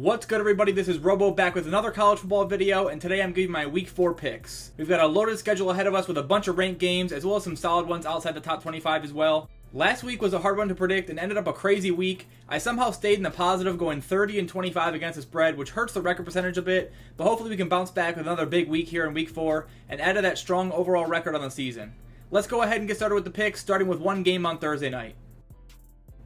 What's good, everybody? This is Robo back with another college football video, and today I'm giving my week 4 picks. We've got a loaded schedule ahead of us with a bunch of ranked games, as well as some solid ones outside the top 25 as well. Last week was a hard one to predict and ended up a crazy week. I somehow stayed in the positive, going 30-25 against the spread, which hurts the record percentage a bit, but hopefully we can bounce back with another big week here in week 4 and add to that strong overall record on the season. Let's go ahead and get started with the picks, starting with one game on Thursday night.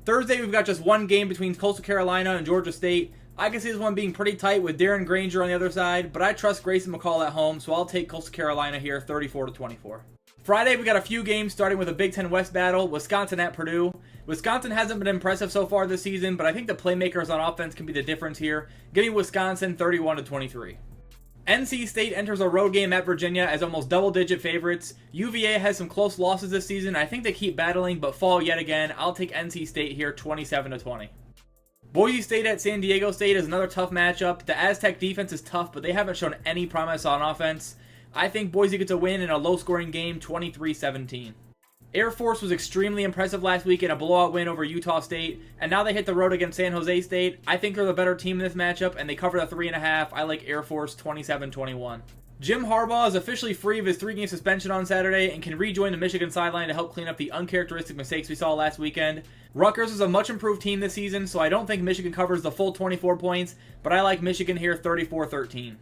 Thursday, we've got just one game between Coastal Carolina and Georgia State. I can see this one being pretty tight with Darren Granger on the other side, but I trust Grayson McCall at home, so I'll take Coastal Carolina here 34-24. Friday, we got a few games starting with a Big Ten West battle, Wisconsin at Purdue. Wisconsin hasn't been impressive so far this season, but I think the playmakers on offense can be the difference here. Give me Wisconsin 31-23. NC State enters a road game at Virginia as almost double-digit favorites. UVA has some close losses this season. I think they keep battling, but fall yet again. I'll take NC State here 27-20. Boise State at San Diego State is another tough matchup. The Aztec defense is tough, but they haven't shown any promise on offense. I think Boise gets a win in a low-scoring game, 23-17. Air Force was extremely impressive last week in a blowout win over Utah State, and now they hit the road against San Jose State. I think they're the better team in this matchup, and they cover the 3.5. I like Air Force 27-21. Jim Harbaugh is officially free of his 3-game suspension on Saturday and can rejoin the Michigan sideline to help clean up the uncharacteristic mistakes we saw last weekend. Rutgers is a much improved team this season, so I don't think Michigan covers the full 24 points, but I like Michigan here 34-13.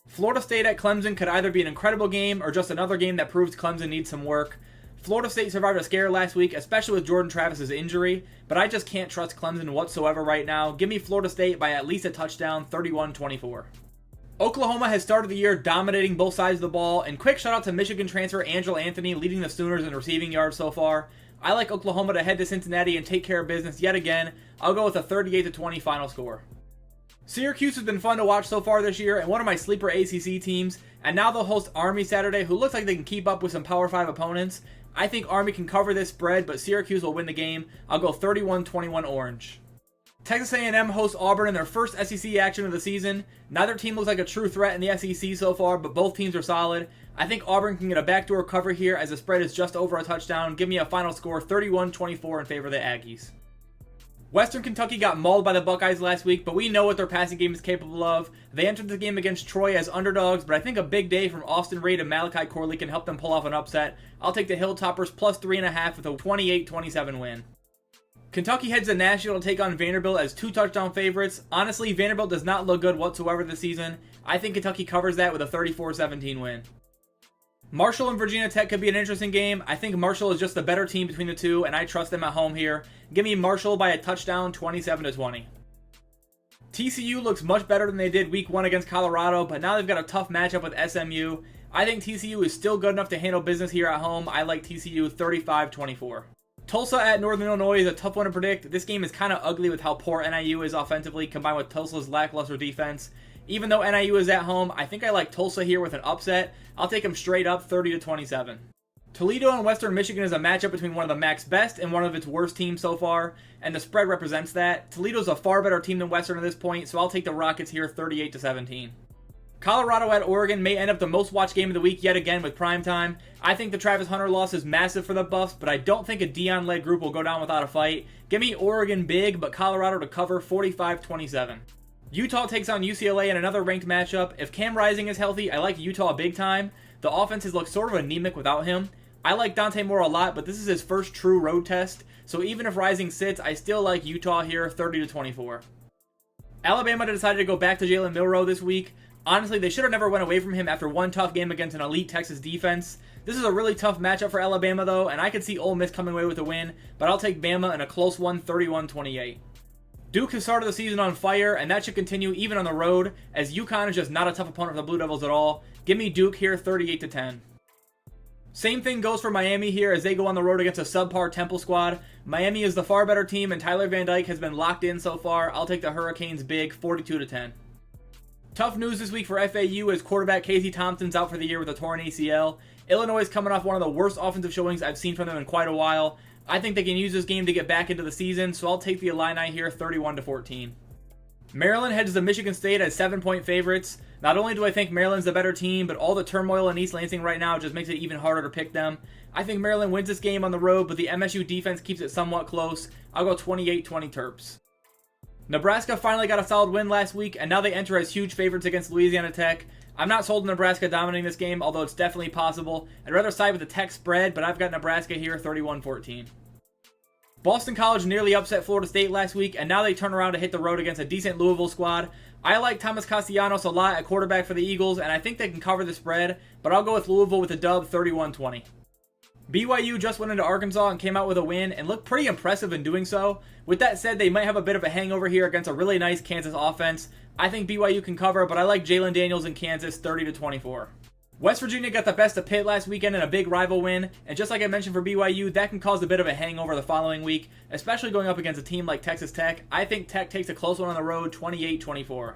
Florida State at Clemson could either be an incredible game or just another game that proves Clemson needs some work. Florida State survived a scare last week, especially with Jordan Travis's injury, but I just can't trust Clemson whatsoever right now. Give me Florida State by at least a touchdown, 31-24. Oklahoma has started the year dominating both sides of the ball, and quick shout out to Michigan transfer Angel Anthony leading the Sooners in receiving yards so far. I like Oklahoma to head to Cincinnati and take care of business yet again. I'll go with a 38-20 final score. Syracuse has been fun to watch so far this year and one of my sleeper ACC teams, and now they'll host Army Saturday, who looks like they can keep up with some Power 5 opponents. I think Army can cover this spread, but Syracuse will win the game. I'll go 31-21 Orange. Texas A&M hosts Auburn in their first SEC action of the season. Neither team looks like a true threat in the SEC so far, but both teams are solid. I think Auburn can get a backdoor cover here as the spread is just over a touchdown. Give me a final score 31-24 in favor of the Aggies. Western Kentucky got mauled by the Buckeyes last week, but we know what their passing game is capable of. They entered the game against Troy as underdogs, but I think a big day from Austin Reed and Malachi Corley can help them pull off an upset. I'll take the Hilltoppers plus 3.5 with a 28-27 win. Kentucky heads to Nashville to take on Vanderbilt as 2 touchdown favorites. Honestly, Vanderbilt does not look good whatsoever this season. I think Kentucky covers that with a 34-17 win. Marshall and Virginia Tech could be an interesting game. I think Marshall is just the better team between the two, and I trust them at home here. Give me Marshall by a touchdown, 27-20. TCU looks much better than they did week 1 against Colorado, but now they've got a tough matchup with SMU. I think TCU is still good enough to handle business here at home. I like TCU 35-24. Tulsa at Northern Illinois is a tough one to predict. This game is kind of ugly with how poor NIU is offensively, combined with Tulsa's lackluster defense. Even though NIU is at home, I think I like Tulsa here with an upset. I'll take them straight up 30-27. Toledo and Western Michigan is a matchup between one of the MAC's best and one of its worst teams so far, and the spread represents that. Toledo's a far better team than Western at this point, so I'll take the Rockets here 38-17. Colorado at Oregon may end up the most watched game of the week yet again with primetime. I think the Travis Hunter loss is massive for the Buffs, but I don't think a Deion-led group will go down without a fight. Give me Oregon big, but Colorado to cover 45-27. Utah takes on UCLA in another ranked matchup. If Cam Rising is healthy, I like Utah big time. The offense has looked sort of anemic without him. I like Dante Moore a lot, but this is his first true road test, so even if Rising sits, I still like Utah here 30-24. Alabama decided to go back to Jalen Milroe this week. Honestly, they should have never went away from him after one tough game against an elite Texas defense. This is a really tough matchup for Alabama, though, and I could see Ole Miss coming away with a win, but I'll take Bama in a close one, 31-28. Duke has started the season on fire, and that should continue even on the road, as UConn is just not a tough opponent for the Blue Devils at all. Give me Duke here, 38-10. Same thing goes for Miami here as they go on the road against a subpar Temple squad. Miami is the far better team, and Tyler Van Dyke has been locked in so far. I'll take the Hurricanes big, 42-10. Tough news this week for FAU as quarterback Casey Thompson's out for the year with a torn ACL. Illinois is coming off one of the worst offensive showings I've seen from them in quite a while. I think they can use this game to get back into the season, so I'll take the Illini here 31-14. Maryland heads to Michigan State as 7-point favorites. Not only do I think Maryland's the better team, but all the turmoil in East Lansing right now just makes it even harder to pick them. I think Maryland wins this game on the road, but the MSU defense keeps it somewhat close. I'll go 28-20 Terps. Nebraska finally got a solid win last week, and now they enter as huge favorites against Louisiana Tech. I'm not sold on Nebraska dominating this game, although it's definitely possible. I'd rather side with the Tech spread, but I've got Nebraska here 31-14. Boston College nearly upset Florida State last week, and now they turn around to hit the road against a decent Louisville squad. I like Thomas Castellanos a lot at quarterback for the Eagles, and I think they can cover the spread, but I'll go with Louisville with a dub 31-20. BYU just went into Arkansas and came out with a win and looked pretty impressive in doing so. With that said, they might have a bit of a hangover here against a really nice Kansas offense. I think BYU can cover, but I like Jalen Daniels in Kansas 30-24. West Virginia got the best of Pitt last weekend in a big rival win, and just like I mentioned for BYU, that can cause a bit of a hangover the following week, especially going up against a team like Texas Tech. I think Tech takes a close one on the road, 28-24.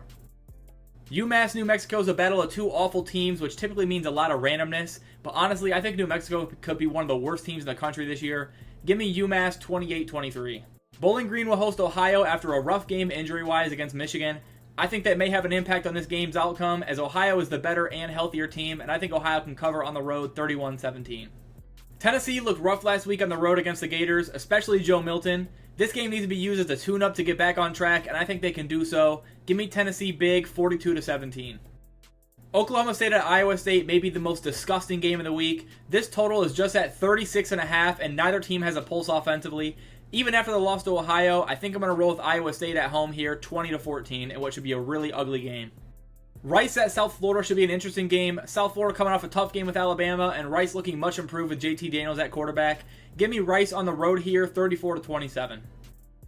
UMass New Mexico is a battle of two awful teams, which typically means a lot of randomness, but honestly, I think New Mexico could be one of the worst teams in the country this year. Give me UMass 28-23. Bowling Green will host Ohio after a rough game injury-wise against Michigan. I think that may have an impact on this game's outcome, as Ohio is the better and healthier team, and I think Ohio can cover on the road 31-17. Tennessee looked rough last week on the road against the Gators, especially Joe Milton. This game needs to be used as a tune-up to get back on track, and I think they can do so. Give me Tennessee big, 42-17. Oklahoma State at Iowa State may be the most disgusting game of the week. This total is just at 36.5, and neither team has a pulse offensively. Even after the loss to Ohio, I think I'm going to roll with Iowa State at home here, 20-14, in what should be a really ugly game. Rice at South Florida should be an interesting game. South Florida coming off a tough game with Alabama, and Rice looking much improved with JT Daniels at quarterback. Give me Rice on the road here, 34-27.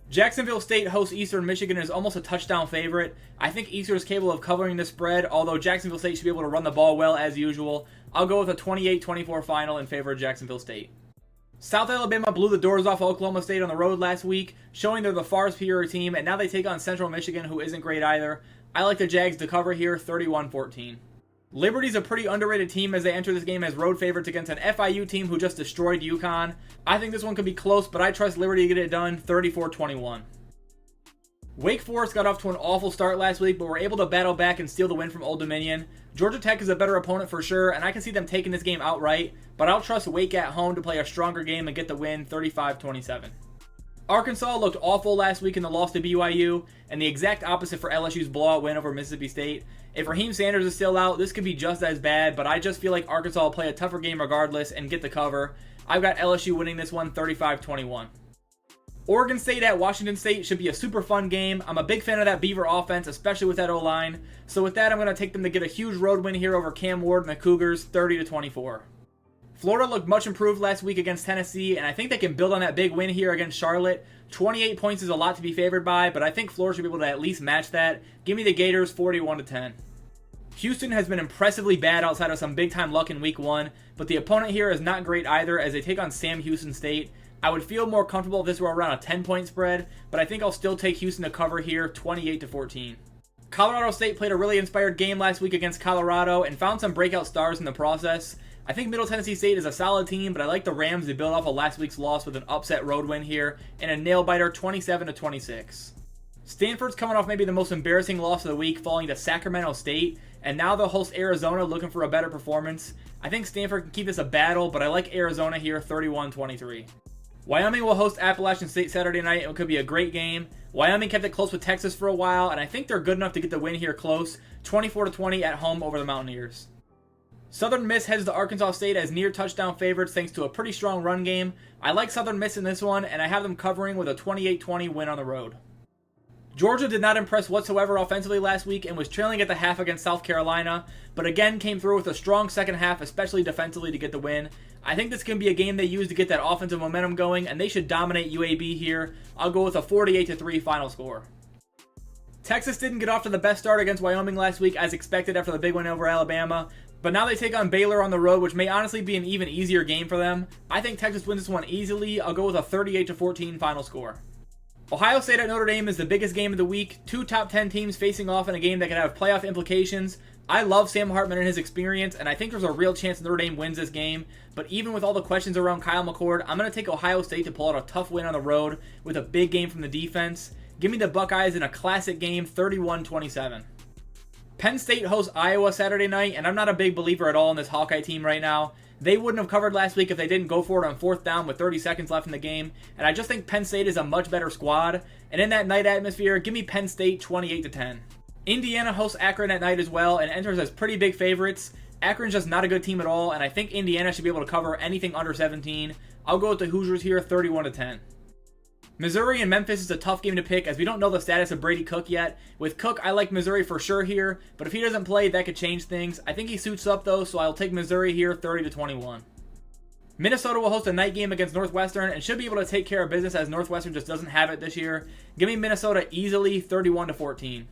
Jacksonville State hosts Eastern Michigan and is almost a touchdown favorite. I think Eastern is capable of covering the spread, although Jacksonville State should be able to run the ball well as usual. I'll go with a 28-24 final in favor of Jacksonville State. South Alabama blew the doors off Oklahoma State on the road last week, showing they're the far superior team, and now they take on Central Michigan, who isn't great either. I like the Jags to cover here, 31-14. Liberty's a pretty underrated team as they enter this game as road favorites against an FIU team who just destroyed UConn. I think this one could be close, but I trust Liberty to get it done, 34-21. Wake Forest got off to an awful start last week, but were able to battle back and steal the win from Old Dominion. Georgia Tech is a better opponent for sure, and I can see them taking this game outright, but I'll trust Wake at home to play a stronger game and get the win, 35-27. Arkansas looked awful last week in the loss to BYU, and the exact opposite for LSU's blowout win over Mississippi State. If Raheem Sanders is still out, this could be just as bad, but I just feel like Arkansas will play a tougher game regardless and get the cover. I've got LSU winning this one, 35-21. Oregon State at Washington State should be a super fun game. I'm a big fan of that Beaver offense, especially with that O-line. So with that, I'm going to take them to get a huge road win here over Cam Ward and the Cougars, 30-24. Florida looked much improved last week against Tennessee, and I think they can build on that big win here against Charlotte. 28 points is a lot to be favored by, but I think Florida should be able to at least match that. Give me the Gators, 41-10. Houston has been impressively bad outside of some big-time luck in Week 1, but the opponent here is not great either as they take on Sam Houston State. I would feel more comfortable if this were around a 10-point spread, but I think I'll still take Houston to cover here, 28-14. Colorado State played a really inspired game last week against Colorado and found some breakout stars in the process. I think Middle Tennessee State is a solid team, but I like the Rams to build off of last week's loss with an upset road win here and a nail-biter 27-26. Stanford's coming off maybe the most embarrassing loss of the week, falling to Sacramento State, and now they'll host Arizona looking for a better performance. I think Stanford can keep this a battle, but I like Arizona here, 31-23. Wyoming will host Appalachian State Saturday night. It could be a great game. Wyoming kept it close with Texas for a while, and I think they're good enough to get the win here close, 24-20 at home over the Mountaineers. Southern Miss heads to Arkansas State as near touchdown favorites thanks to a pretty strong run game. I like Southern Miss in this one, and I have them covering with a 28-20 win on the road. Georgia did not impress whatsoever offensively last week and was trailing at the half against South Carolina, but again came through with a strong second half, especially defensively, to get the win. I think this can be a game they use to get that offensive momentum going, and they should dominate UAB here. I'll go with a 48-3 final score. Texas didn't get off to the best start against Wyoming last week as expected after the big win over Alabama, but now they take on Baylor on the road, which may honestly be an even easier game for them. I think Texas wins this one easily. I'll go with a 38-14 final score. Ohio State at Notre Dame is the biggest game of the week. Two top 10 teams facing off in a game that could have playoff implications. I love Sam Hartman and his experience, and I think there's a real chance Notre Dame wins this game. But even with all the questions around Kyle McCord, I'm going to take Ohio State to pull out a tough win on the road with a big game from the defense. Give me the Buckeyes in a classic game, 31-27. Penn State hosts Iowa Saturday night, and I'm not a big believer at all in this Hawkeye team right now. They wouldn't have covered last week if they didn't go for it on 4th down with 30 seconds left in the game. And I just think Penn State is a much better squad. And in that night atmosphere, give me Penn State 28-10. Indiana hosts Akron at night as well and enters as pretty big favorites. Akron's just not a good team at all, and I think Indiana should be able to cover anything under 17. I'll go with the Hoosiers here, 31-10. Missouri and Memphis is a tough game to pick as we don't know the status of Brady Cook yet. With Cook, I like Missouri for sure here, but if he doesn't play, that could change things. I think he suits up though, so I'll take Missouri here, 30-21. Minnesota will host a night game against Northwestern and should be able to take care of business as Northwestern just doesn't have it this year. Give me Minnesota easily, 31-14.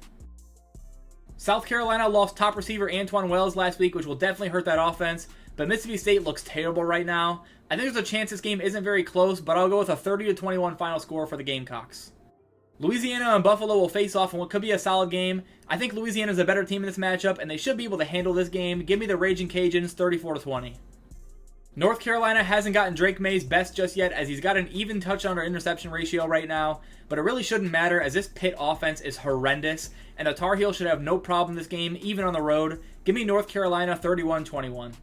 South Carolina lost top receiver Antwan Wells last week, which will definitely hurt that offense, but Mississippi State looks terrible right now. I think there's a chance this game isn't very close, but I'll go with a 30-21 final score for the Gamecocks. Louisiana and Buffalo will face off in what could be a solid game. I think Louisiana is a better team in this matchup, and they should be able to handle this game. Give me the Raging Cajuns, 34-20. North Carolina hasn't gotten Drake May's best just yet, as he's got an even touchdown to interception ratio right now, but it really shouldn't matter as this Pitt offense is horrendous, and the Tar Heels should have no problem this game, even on the road. Give me North Carolina 31-21.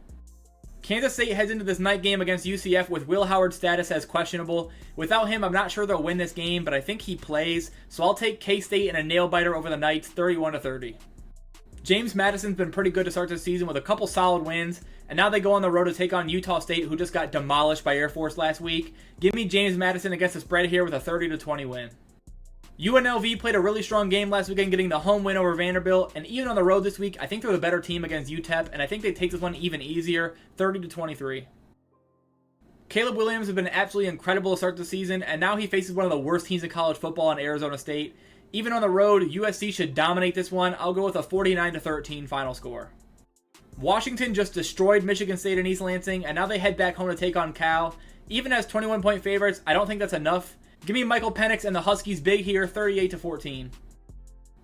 Kansas State heads into this night game against UCF with Will Howard's status as questionable. Without him, I'm not sure they'll win this game, but I think he plays, so I'll take K-State in a nail-biter over the Knights, 31-30. James Madison's been pretty good to start this season with a couple solid wins, and now they go on the road to take on Utah State, who just got demolished by Air Force last week. Give me James Madison against the spread here with a 30-20 win. UNLV played a really strong game last weekend, getting the home win over Vanderbilt, and even on the road this week, I think they're the better team against UTEP, and I think they take this one even easier, 30-23. Caleb Williams has been absolutely incredible to start the season, and now he faces one of the worst teams in college football in Arizona State. Even on the road, USC should dominate this one. I'll go with a 49-13 final score. Washington just destroyed Michigan State and East Lansing, and now they head back home to take on Cal. Even as 21-point favorites, I don't think that's enough. Give me Michael Penix and the Huskies big here, 38-14.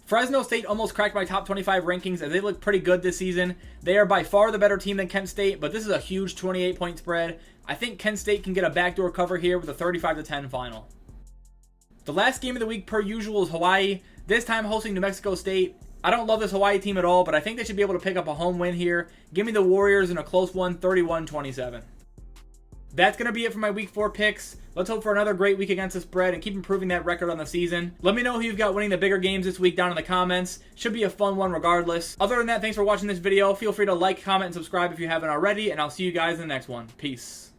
Fresno State almost cracked my top 25 rankings as they look pretty good this season. They are by far the better team than Kent State, but this is a huge 28-point spread. I think Kent State can get a backdoor cover here with a 35-10 final. The last game of the week per usual is Hawaii, this time hosting New Mexico State. I don't love this Hawaii team at all, but I think they should be able to pick up a home win here. Give me the Warriors in a close one, 31-27. That's going to be it for my Week 4 picks. Let's hope for another great week against the spread and keep improving that record on the season. Let me know who you've got winning the bigger games this week down in the comments. Should be a fun one regardless. Other than that, thanks for watching this video. Feel free to like, comment, and subscribe if you haven't already, and I'll see you guys in the next one. Peace.